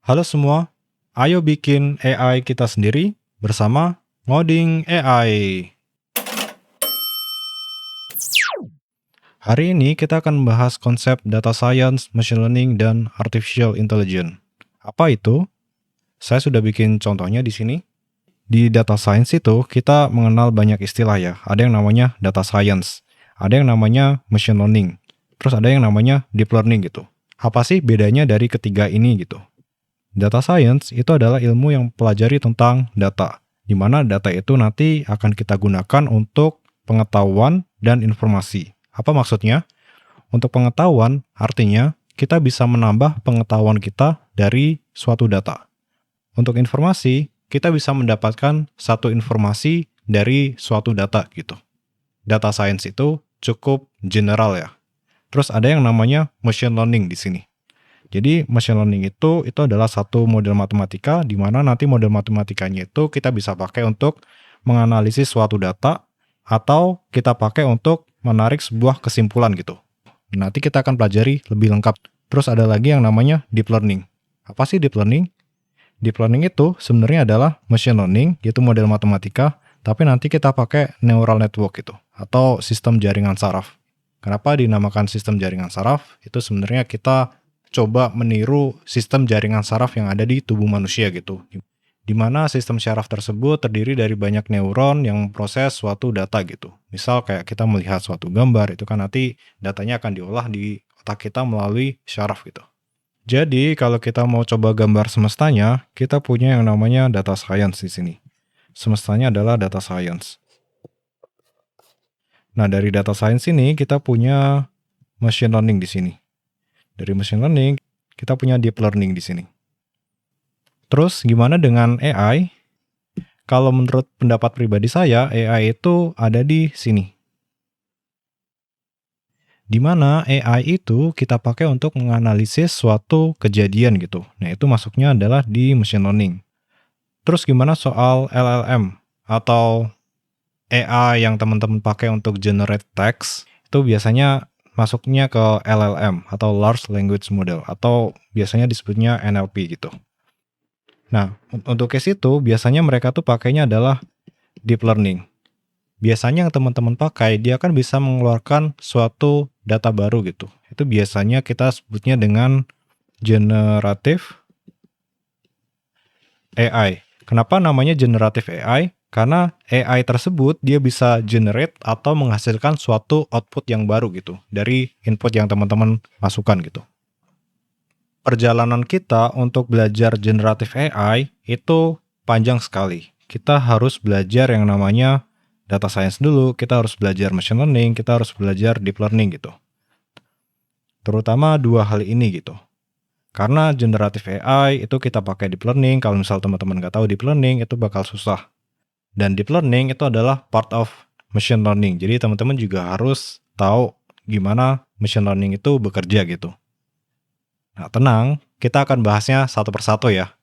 Halo semua, ayo bikin AI kita sendiri bersama Ngoding AI. Hari ini kita akan membahas konsep data science, machine learning, dan artificial intelligence. Apa itu? Saya sudah bikin contohnya di sini. Di data science itu kita mengenal banyak istilah ya. Ada yang namanya data science, ada yang namanya machine learning, terus ada yang namanya deep learning gitu. Apa sih bedanya dari ketiga ini gitu? Data science itu adalah ilmu yang pelajari tentang data, di mana data itu nanti akan kita gunakan untuk pengetahuan dan informasi. Apa maksudnya? Untuk pengetahuan, artinya kita bisa menambah pengetahuan kita dari suatu data. Untuk informasi, kita bisa mendapatkan satu informasi dari suatu data gitu. Data science itu cukup general ya. Terus ada yang namanya machine learning di sini. Jadi machine learning itu adalah satu model matematika di mana nanti model matematikanya itu kita bisa pakai untuk menganalisis suatu data atau kita pakai untuk menarik sebuah kesimpulan gitu. Nanti kita akan pelajari lebih lengkap. Terus ada lagi yang namanya deep learning. Apa sih deep learning? Deep learning itu sebenarnya adalah machine learning, yaitu model matematika, tapi nanti kita pakai neural network gitu atau sistem jaringan saraf. Kenapa dinamakan sistem jaringan saraf? Itu sebenarnya kita coba meniru sistem jaringan saraf yang ada di tubuh manusia gitu. Di mana sistem syaraf tersebut terdiri dari banyak neuron yang memproses suatu data gitu. Misal kayak kita melihat suatu gambar, itu kan nanti datanya akan diolah di otak kita melalui syaraf gitu. Jadi kalau kita mau coba gambar semestanya, kita punya yang namanya data science di sini. Semestanya adalah data science. Nah, dari data science ini kita punya machine learning di sini. Dari machine learning, kita punya deep learning di sini. Terus gimana dengan AI? Kalau menurut pendapat pribadi saya, AI itu ada di sini. Di mana AI itu kita pakai untuk menganalisis suatu kejadian gitu. Nah, itu masuknya adalah di machine learning. Terus gimana soal LLM atau AI yang teman-teman pakai untuk generate text? Itu biasanya masuknya ke LLM atau Large Language Model atau biasanya disebutnya NLP gitu. Nah, untuk case itu biasanya mereka tuh pakainya adalah deep learning. Biasanya yang teman-teman pakai, dia kan bisa mengeluarkan suatu data baru gitu. Itu biasanya kita sebutnya dengan generative AI. Kenapa namanya generative AI? Karena AI tersebut dia bisa generate atau menghasilkan suatu output yang baru gitu dari input yang teman-teman masukkan gitu. Perjalanan kita untuk belajar generative AI itu panjang sekali. Kita harus belajar yang namanya data science dulu, kita harus belajar machine learning, kita harus belajar deep learning gitu. Terutama dua hal ini gitu. Karena generative AI itu kita pakai deep learning, kalau misal teman-teman nggak tahu deep learning itu bakal susah. Dan deep learning itu adalah part of machine learning. Jadi teman-teman juga harus tahu gimana machine learning itu bekerja gitu. Nah, tenang, kita akan bahasnya satu persatu ya.